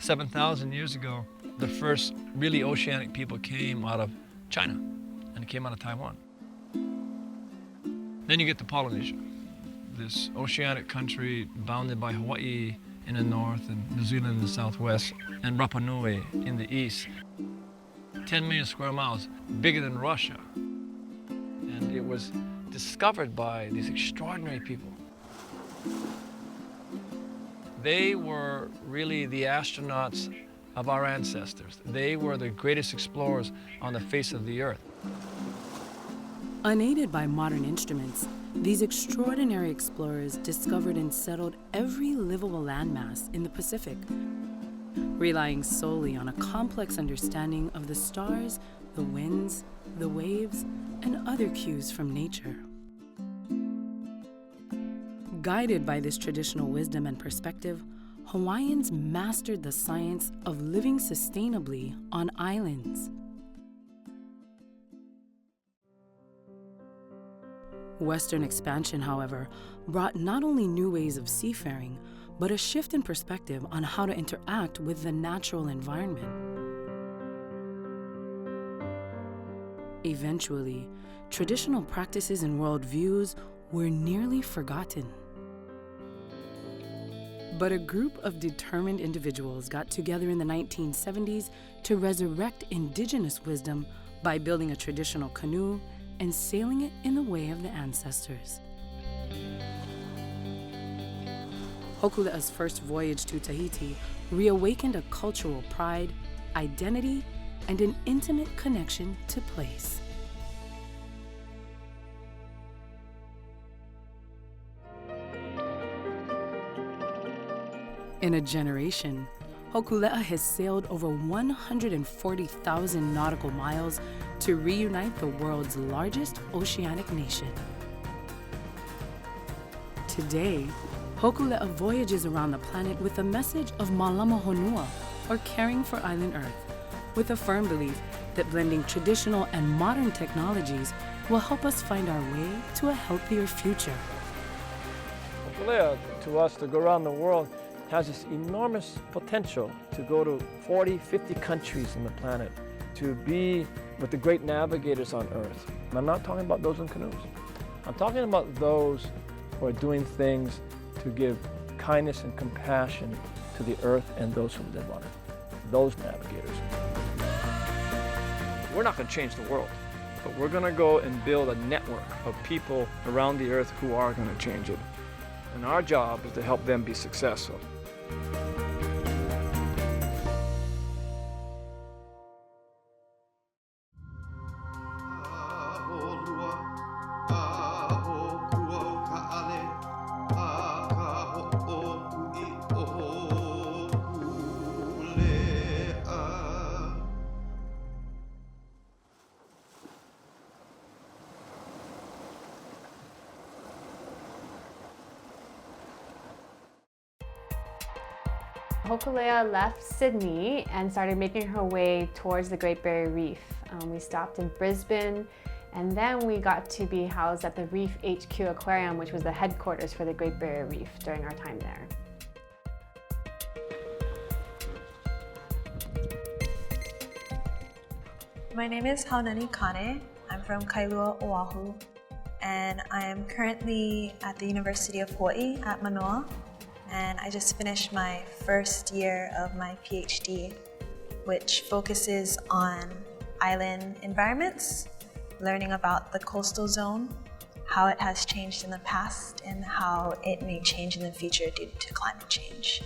7,000 years ago, the first really oceanic people came out of China, and it came out of Taiwan. Then you get to Polynesia, this oceanic country bounded by Hawaii in the north and New Zealand in the southwest, and Rapa Nui in the east. 10 million square miles, bigger than Russia. And it was discovered by these extraordinary people. They were really the astronauts of our ancestors. They were the greatest explorers on the face of the earth. Unaided by modern instruments, these extraordinary explorers discovered and settled every livable landmass in the Pacific, relying solely on a complex understanding of the stars, the winds, the waves, and other cues from nature. Guided by this traditional wisdom and perspective, Hawaiians mastered the science of living sustainably on islands. Western expansion, however, brought not only new ways of seafaring, but a shift in perspective on how to interact with the natural environment. Eventually, traditional practices and worldviews were nearly forgotten. But a group of determined individuals got together in the 1970s to resurrect indigenous wisdom by building a traditional canoe and sailing it in the way of the ancestors. Hokulea's first voyage to Tahiti reawakened a cultural pride, identity, and an intimate connection to place. In a generation, Hokulea has sailed over 140,000 nautical miles to reunite the world's largest oceanic nation. Today, Hokulea voyages around the planet with the message of Malama Honua, or caring for island Earth, with a firm belief that blending traditional and modern technologies will help us find our way to a healthier future. Hokulea, to us, to go around the world, has this enormous potential to go to 40, 50 countries on the planet, to be with the great navigators on Earth. And I'm not talking about those in canoes. I'm talking about those who are doing things to give kindness and compassion to the Earth and those who live on it, those navigators. We're not going to change the world, but we're going to go and build a network of people around the Earth who are going to change it. And our job is to help them be successful. Hokulea left Sydney and started making her way towards the Great Barrier Reef. We stopped in Brisbane, and then we got to be housed at the Reef HQ Aquarium, which was the headquarters for the Great Barrier Reef during our time there. My name is Haunani Kane. I'm from Kailua, Oahu, and I am currently at the University of Hawaii at Manoa. And I just finished my first year of my PhD, which focuses on island environments, learning about the coastal zone, how it has changed in the past, and how it may change in the future due to climate change.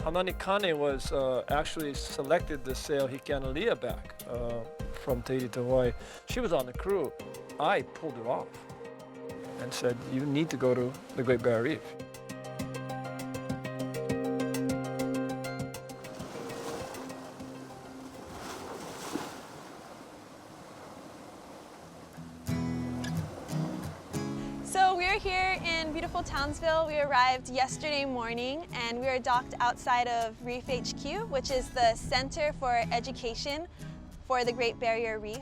Haunani Kane was actually selected to sail Hikeanalia back from Tahiti to Hawaii. She was on the crew. I pulled her off and said, you need to go to the Great Barrier Reef. So we're here in beautiful Townsville. We arrived yesterday morning and we are docked outside of Reef HQ, which is the center for education for the Great Barrier Reef.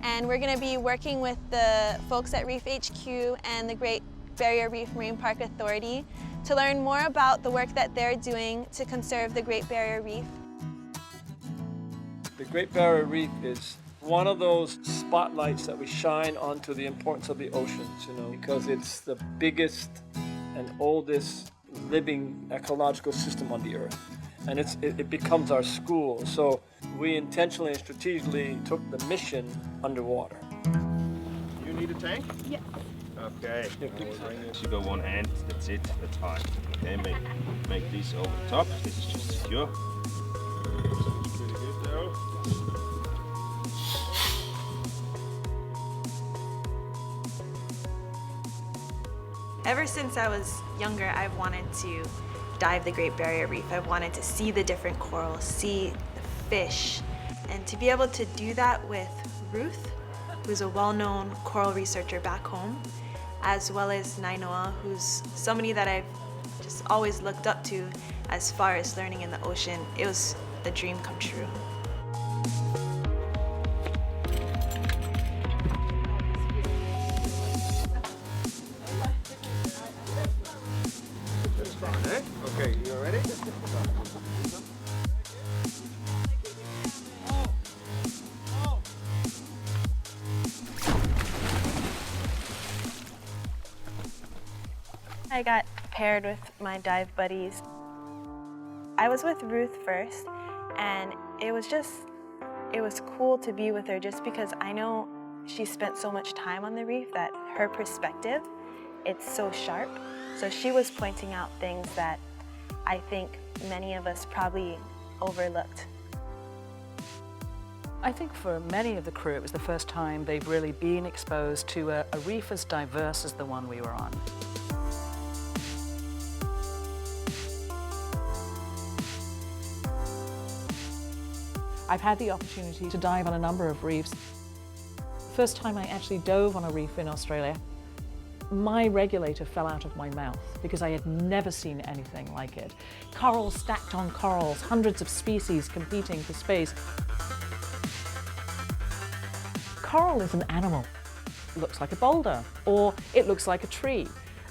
And we're going to be working with the folks at Reef HQ and the Great Barrier Reef Marine Park Authority to learn more about the work that they're doing to conserve the Great Barrier Reef. The Great Barrier Reef is one of those spotlights that we shine onto the importance of the oceans, because it's the biggest and oldest living ecological system on the earth. And it becomes our school. So we intentionally and strategically took the mission underwater. You need a tank? Yes. Okay. Yeah, please. You go one hand, that's it, that's fine. Okay, make this over the top. This is just secure. Pretty good though. Ever since I was younger, I've wanted to dive the Great Barrier Reef. I've wanted to see the different corals, see the fish, and to be able to do that with Ruth, who's a well-known coral researcher back home, as well as Nainoa, who's somebody that I've just always looked up to as far as learning in the ocean. It was a dream come true. That's fine, eh? Okay, you ready? I got paired with my dive buddies. I was with Ruth first, and it was cool to be with her just because I know she spent so much time on the reef that her perspective, it's so sharp. So she was pointing out things that I think many of us probably overlooked. I think for many of the crew, it was the first time they've really been exposed to a reef as diverse as the one we were on. I've had the opportunity to dive on a number of reefs. First time I actually dove on a reef in Australia, my regulator fell out of my mouth because I had never seen anything like it. Corals stacked on corals, hundreds of species competing for space. Coral is an animal. It looks like a boulder, or it looks like a tree.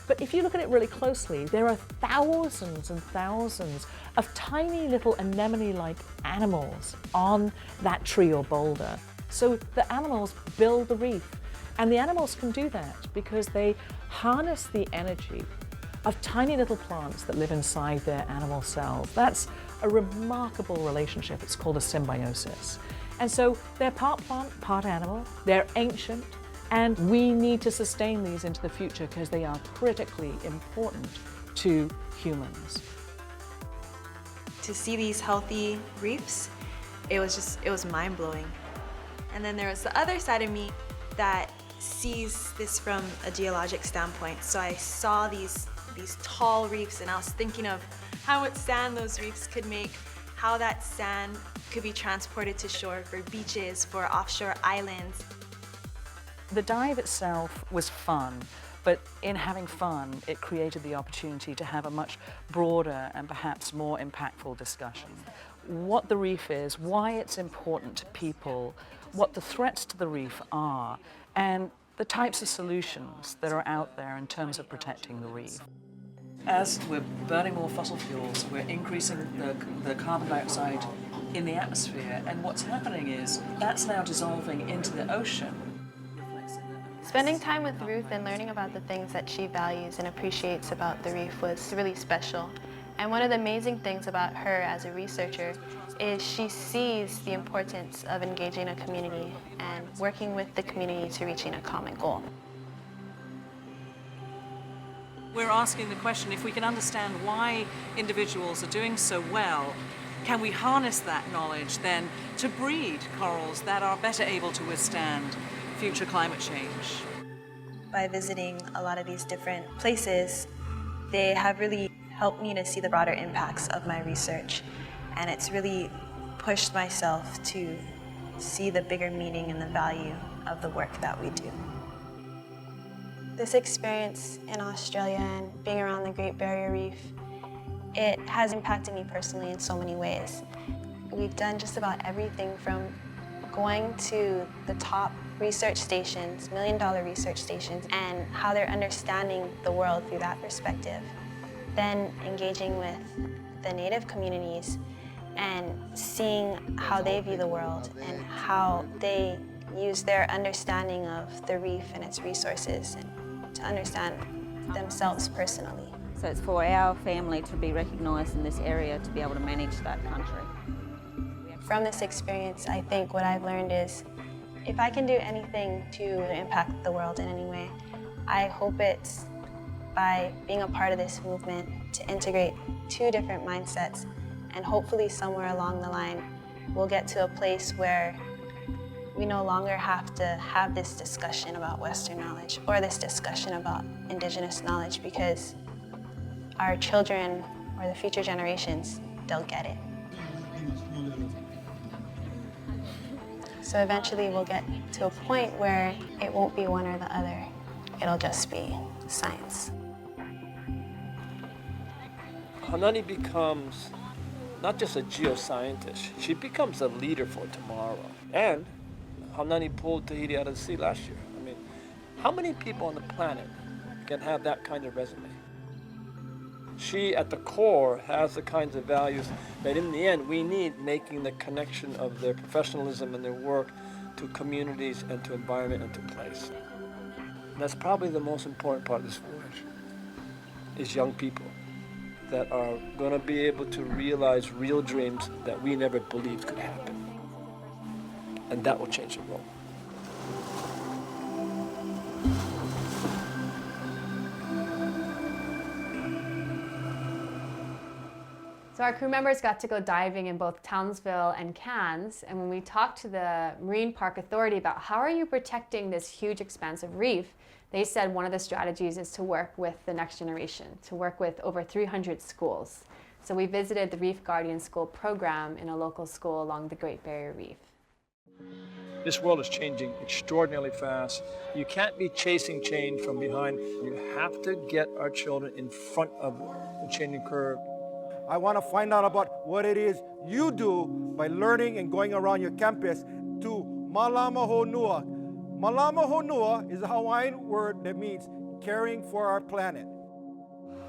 But if you look at it really closely, there are thousands and thousands of tiny little anemone-like animals on that tree or boulder. So the animals build the reef. And the animals can do that because they harness the energy of tiny little plants that live inside their animal cells. That's a remarkable relationship. It's called a symbiosis. And so they're part plant, part animal. They're ancient. And we need to sustain these into the future because they are critically important to humans. To see these healthy reefs, it was mind-blowing. And then there was the other side of me that sees this from a geologic standpoint. So I saw these tall reefs and I was thinking of how much sand those reefs could make, how that sand could be transported to shore for beaches, for offshore islands. The dive itself was fun, but in having fun, it created the opportunity to have a much broader and perhaps more impactful discussion. What the reef is, why it's important to people, what the threats to the reef are, and the types of solutions that are out there in terms of protecting the reef. As we're burning more fossil fuels, we're increasing the carbon dioxide in the atmosphere, and what's happening is that's now dissolving into the ocean. Spending time with Ruth and learning about the things that she values and appreciates about the reef was really special. And one of the amazing things about her as a researcher is she sees the importance of engaging a community and working with the community to reaching a common goal. We're asking the question, if we can understand why individuals are doing so well, can we harness that knowledge then to breed corals that are better able to withstand future climate change? By visiting a lot of these different places, they have really helped me to see the broader impacts of my research. And it's really pushed myself to see the bigger meaning and the value of the work that we do. This experience in Australia and being around the Great Barrier Reef, it has impacted me personally in so many ways. We've done just about everything from going to the top research stations, million-dollar research stations, and how they're understanding the world through that perspective. Then engaging with the native communities and seeing how they view the world and how they use their understanding of the reef and its resources to understand themselves personally. So it's for our family to be recognised in this area to be able to manage that country. From this experience, I think what I've learned is if I can do anything to impact the world in any way, I hope it's by being a part of this movement to integrate two different mindsets, and hopefully somewhere along the line we'll get to a place where we no longer have to have this discussion about Western knowledge or this discussion about Indigenous knowledge, because our children or the future generations, they'll get it. So eventually we'll get to a point where it won't be one or the other. It'll just be science. Hanani becomes not just a geoscientist, she becomes a leader for tomorrow. And Hanani pulled Tahiti out of the sea last year. I mean, how many people on the planet can have that kind of resume? She, at the core, has the kinds of values that in the end we need, making the connection of their professionalism and their work to communities and to environment and to place. And that's probably the most important part of this voyage, is young people that are going to be able to realize real dreams that we never believed could happen. And that will change the world. So our crew members got to go diving in both Townsville and Cairns, and when we talked to the Marine Park Authority about how are you protecting this huge expanse of reef, they said one of the strategies is to work with the next generation, to work with over 300 schools. So we visited the Reef Guardian School program in a local school along the Great Barrier Reef. This world is changing extraordinarily fast. You can't be chasing change from behind. You have to get our children in front of the changing curve. I want to find out about what it is you do by learning and going around your campus to Malama Honua. Malama Honua is a Hawaiian word that means caring for our planet.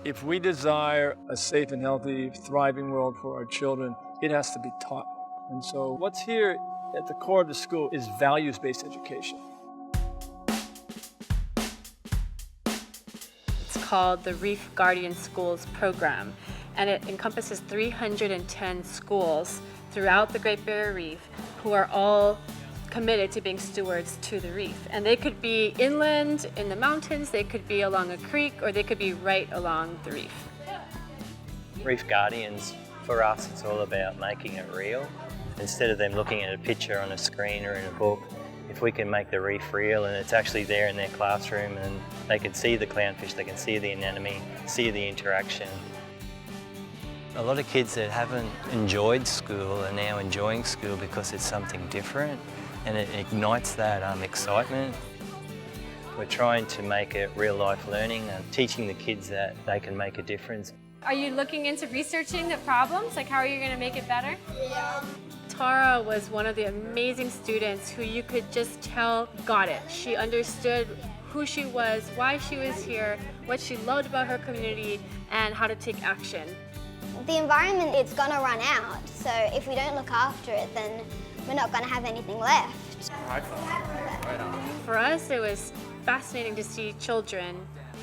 If we desire a safe and healthy, thriving world for our children, it has to be taught. And so what's here at the core of the school is values-based education. It's called the Reef Guardian Schools program, and it encompasses 310 schools throughout the Great Barrier Reef who are all committed to being stewards to the reef. And they could be inland in the mountains, they could be along a creek, or they could be right along the reef. Reef Guardians, for us, it's all about making it real. Instead of them looking at a picture on a screen or in a book, if we can make the reef real and it's actually there in their classroom and they can see the clownfish, they can see the anemone, see the interaction. A lot of kids that haven't enjoyed school are now enjoying school because it's something different and it ignites that excitement. We're trying to make it real life learning and teaching the kids that they can make a difference. Are you looking into researching the problems? Like, how are you going to make it better? Yeah. Tara was one of the amazing students who you could just tell got it. She understood who she was, why she was here, what she loved about her community, and how to take action. The environment, it's going to run out, so if we don't look after it, then we're not going to have anything left. For us, it was fascinating to see children,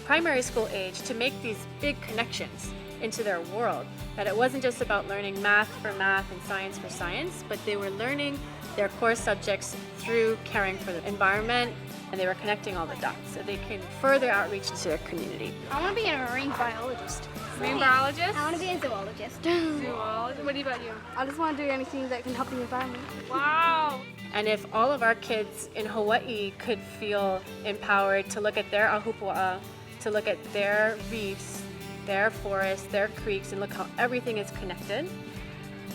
primary school age, to make these big connections into their world. That it wasn't just about learning math for math and science for science, but they were learning their core subjects through caring for the environment, and they were connecting all the dots so they can further outreach to their community. I want to be a marine biologist. Marine biologist? I want to be a zoologist. Zoologist? What about you? I just want to do anything that can help the environment. Wow! And if all of our kids in Hawaii could feel empowered to look at their ahupua'a, to look at their reefs, their forests, their creeks, and look how everything is connected,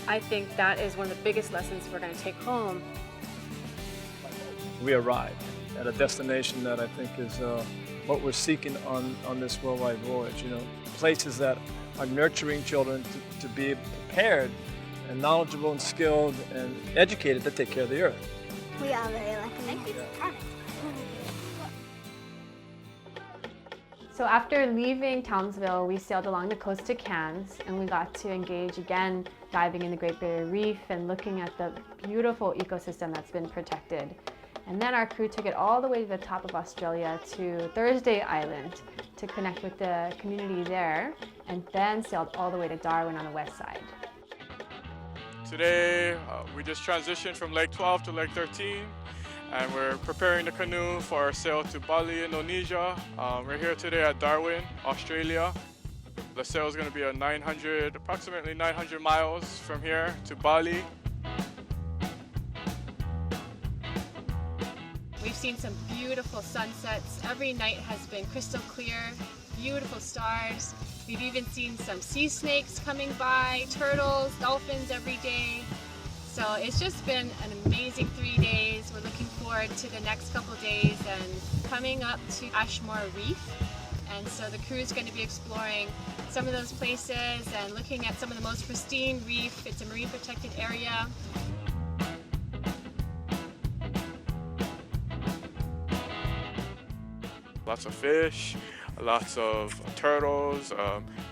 I think that is one of the biggest lessons we're going to take home. We arrived at a destination that I think is what we're seeking on this worldwide voyage. You know, places that are nurturing children to be prepared and knowledgeable and skilled and educated to take care of the earth. We are very lucky. Thank you. So after leaving Townsville, we sailed along the coast to Cairns, and we got to engage again diving in the Great Barrier Reef and looking at the beautiful ecosystem that's been protected. And then our crew took it all the way to the top of Australia to Thursday Island to connect with the community there, and then sailed all the way to Darwin on the west side. Today we just transitioned from Lake 12 to Lake 13, and we're preparing the canoe for our sail to Bali, Indonesia. We're here today at Darwin, Australia. The sail is going to be approximately 900 miles from here to Bali. We've seen some beautiful sunsets. Every night has been crystal clear, beautiful stars. We've even seen some sea snakes coming by, turtles, dolphins every day. So it's just been an amazing 3 days. We're looking forward to the next couple days and coming up to Ashmore Reef. And so the crew is going to be exploring some of those places and looking at some of the most pristine reef. It's a marine protected area. Lots of fish, lots of turtles,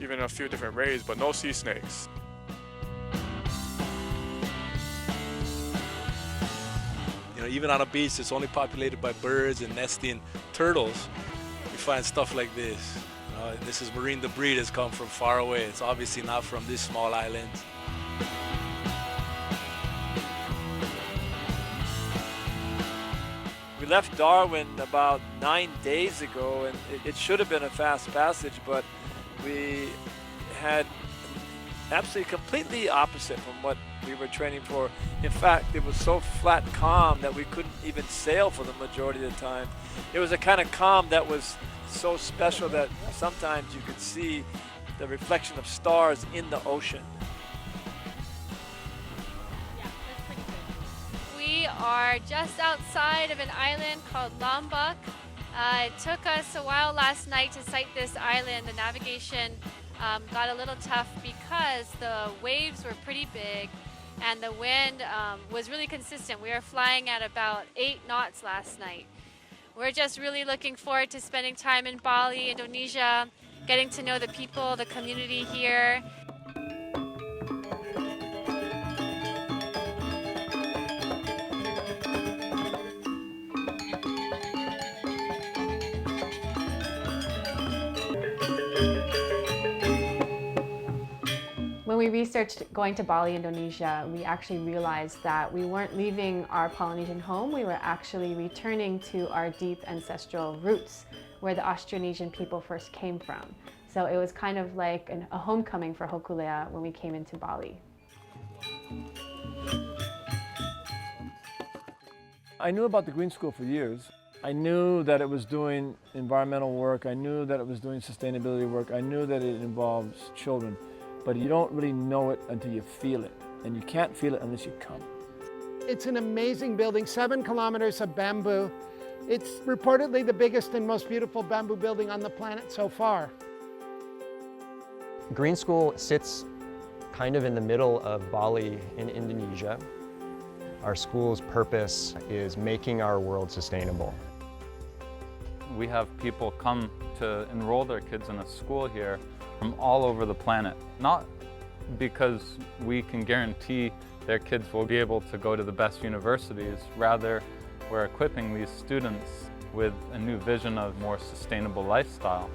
even a few different rays, but no sea snakes. You know, even on a beach that's only populated by birds and nesting turtles, you find stuff like this. This is marine debris that's come from far away. It's obviously not from this small island. We left Darwin about 9 days ago, and it should have been a fast passage, but we had absolutely completely opposite from what we were training for. In fact, it was so flat calm that we couldn't even sail for the majority of the time. It was a kind of calm that was so special that sometimes you could see the reflection of stars in the ocean. We are just outside of an island called Lombok. It took us a while last night to sight this island. The navigation got a little tough because the waves were pretty big and the wind was really consistent. We were flying at about 8 knots last night. We're just really looking forward to spending time in Bali, Indonesia, getting to know the people, the community here. When we researched going to Bali, Indonesia, we actually realized that we weren't leaving our Polynesian home, we were actually returning to our deep ancestral roots, where the Austronesian people first came from. So it was kind of like a homecoming for Hokulea when we came into Bali. I knew about the Green School for years. I knew that it was doing environmental work, I knew that it was doing sustainability work, I knew that it involves children. But you don't really know it until you feel it, and you can't feel it unless you come. It's an amazing building, 7 kilometers of bamboo. It's reportedly the biggest and most beautiful bamboo building on the planet so far. Green School sits kind of in the middle of Bali in Indonesia. Our school's purpose is making our world sustainable. We have people come to enroll their kids in a school here from all over the planet. Not because we can guarantee their kids will be able to go to the best universities, rather we're equipping these students with a new vision of more sustainable lifestyle.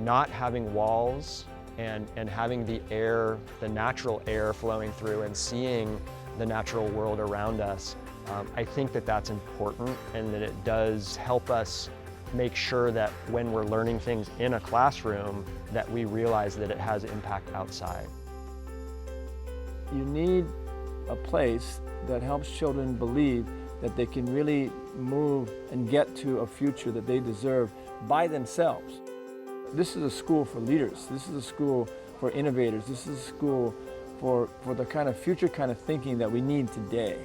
Not having walls and having the air, the natural air flowing through and seeing the natural world around us, I think that that's important and that it does help us make sure that when we're learning things in a classroom that we realize that it has impact outside. You need a place that helps children believe that they can really move and get to a future that they deserve by themselves. This is a school for leaders. This is a school for innovators. This is a school for the kind of future kind of thinking that we need today.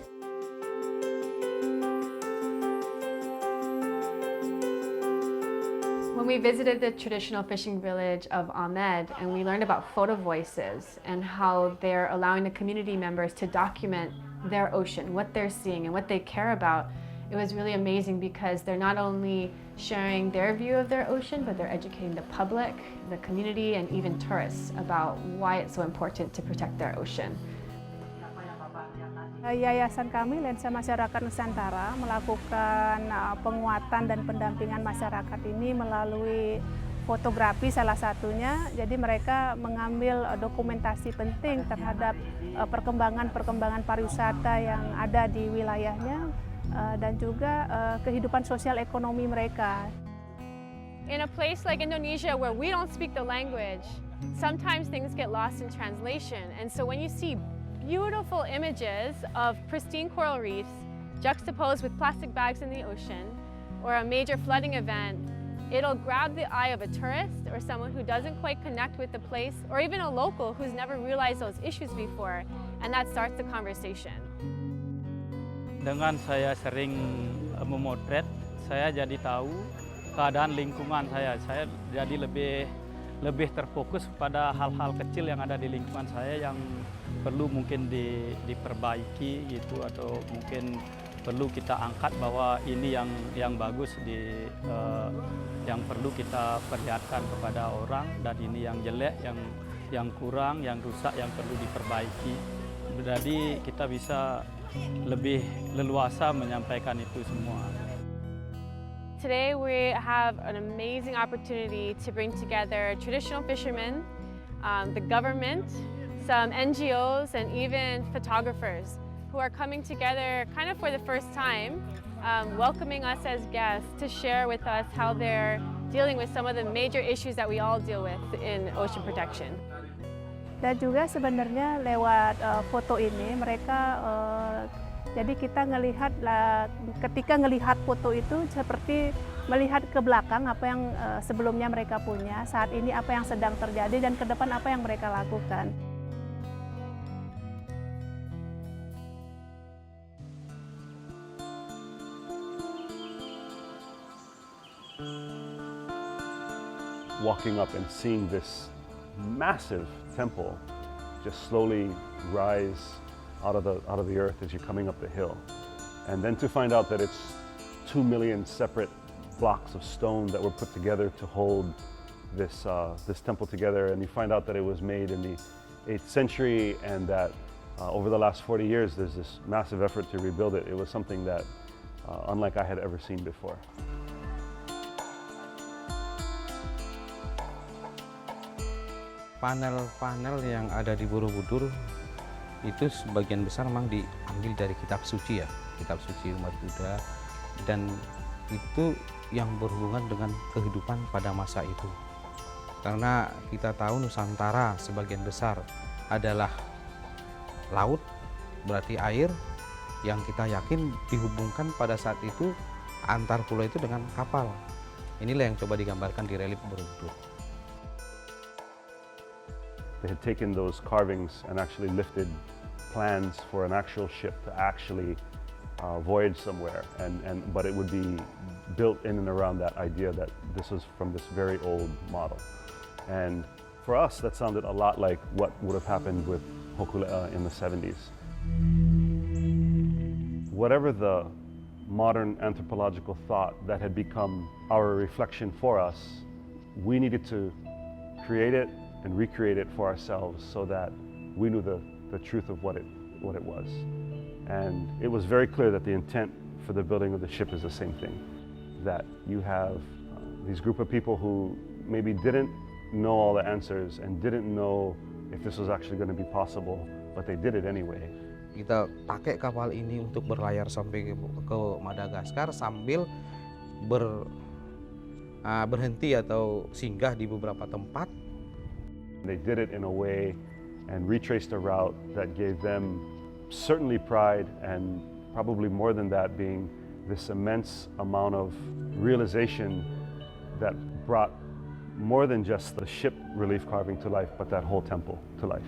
When we visited the traditional fishing village of Ahmed, and we learned about photo voices and how they're allowing the community members to document their ocean, what they're seeing and what they care about, it was really amazing because they're not only sharing their view of their ocean, but they're educating the public, the community, and even tourists about why it's so important to protect their ocean. Yayasan kami, Lensa Masyarakat Nusantara, melakukan penguatan dan pendampingan masyarakat ini melalui fotografi salah satunya. Jadi mereka mengambil dokumentasi penting terhadap perkembangan pariwisata yang ada di wilayahnya dan juga kehidupan sosial ekonomi mereka. In a place like Indonesia where we don't speak the language, sometimes things get lost in translation. And so when you see beautiful images of pristine coral reefs juxtaposed with plastic bags in the ocean or a major flooding event, it'll grab the eye of a tourist or someone who doesn't quite connect with the place, or even a local who's never realized those issues before, and that starts the conversation. Dengan saya sering memotret, saya jadi tahu keadaan lingkungan saya. Saya jadi lebih terfokus pada hal-hal kecil yang ada di lingkungan saya yang perlu mungkin diperbaiki gitu, atau mungkin perlu kita angkat bahwa ini yang bagus yang perlu kita perlihatkan kepada orang, dan ini yang jelek, yang kurang, yang rusak, yang perlu diperbaiki. Jadi kita bisa lebih leluasa menyampaikan itu semua. Today we have an amazing opportunity to bring together traditional fishermen, the government, some NGOs, and even photographers who are coming together kind of for the first time, welcoming us as guests to share with us how they're dealing with some of the major issues that we all deal with in ocean protection. Dan juga sebenarnya lewat foto ini mereka jadi kita ketika ngelihat foto itu seperti melihat ke belakang apa yang sebelumnya mereka punya, saat ini apa yang sedang terjadi, dan ke depan apa yang mereka lakukan. Walking up and seeing this massive temple just slowly rise out of the earth as you're coming up the hill, and then to find out that it's 2 million separate blocks of stone that were put together to hold this temple together, and you find out that it was made in the 8th century, and that over the last 40 years there's this massive effort to rebuild it. It was something that unlike I had ever seen before. Panel-panel yang ada di Borobudur itu sebagian besar memang diambil dari kitab suci ya, kitab suci umat Buddha, dan itu yang berhubungan dengan kehidupan pada masa itu. Karena kita tahu Nusantara sebagian besar adalah laut, berarti air, yang kita yakin dihubungkan pada saat itu antar pulau itu dengan kapal. Inilah yang coba digambarkan di relief Borobudur. They had taken those carvings and actually lifted plans for an actual ship to actually voyage somewhere, but it would be built in and around that idea that this was from this very old model. And for us, that sounded a lot like what would have happened with Hokulea in the 70s. Whatever the modern anthropological thought that had become our reflection for us, we needed to create it and recreate it for ourselves so that we knew the truth of what it was. And it was very clear that the intent for the building of the ship is the same thing. That you have these group of people who maybe didn't know all the answers and didn't know if this was actually going to be possible, but they did it anyway. Kita pakai kapal ini untuk berlayar sampai ke Madagaskar sambil berhenti atau singgah di beberapa tempat. They did it in a way and retraced a route that gave them certainly pride, and probably more than that, being this immense amount of realization that brought more than just the ship relief carving to life, but that whole temple to life.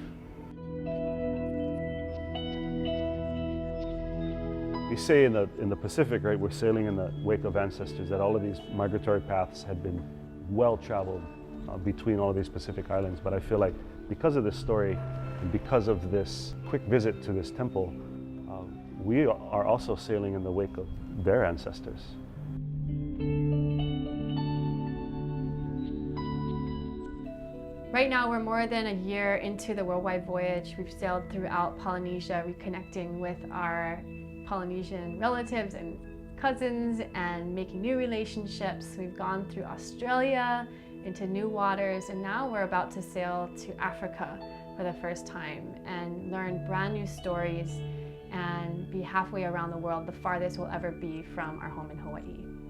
We say in the Pacific, right, we're sailing in the wake of ancestors, that all of these migratory paths had been well traveled between all of these Pacific islands, but I feel like because of this story and because of this quick visit to this temple, we are also sailing in the wake of their ancestors. Right now, we're more than a year into the worldwide voyage. We've sailed throughout Polynesia, reconnecting with our Polynesian relatives and cousins and making new relationships. We've gone through Australia, into new waters, and now we're about to sail to Africa for the first time and learn brand new stories and be halfway around the world, the farthest we'll ever be from our home in Hawaii.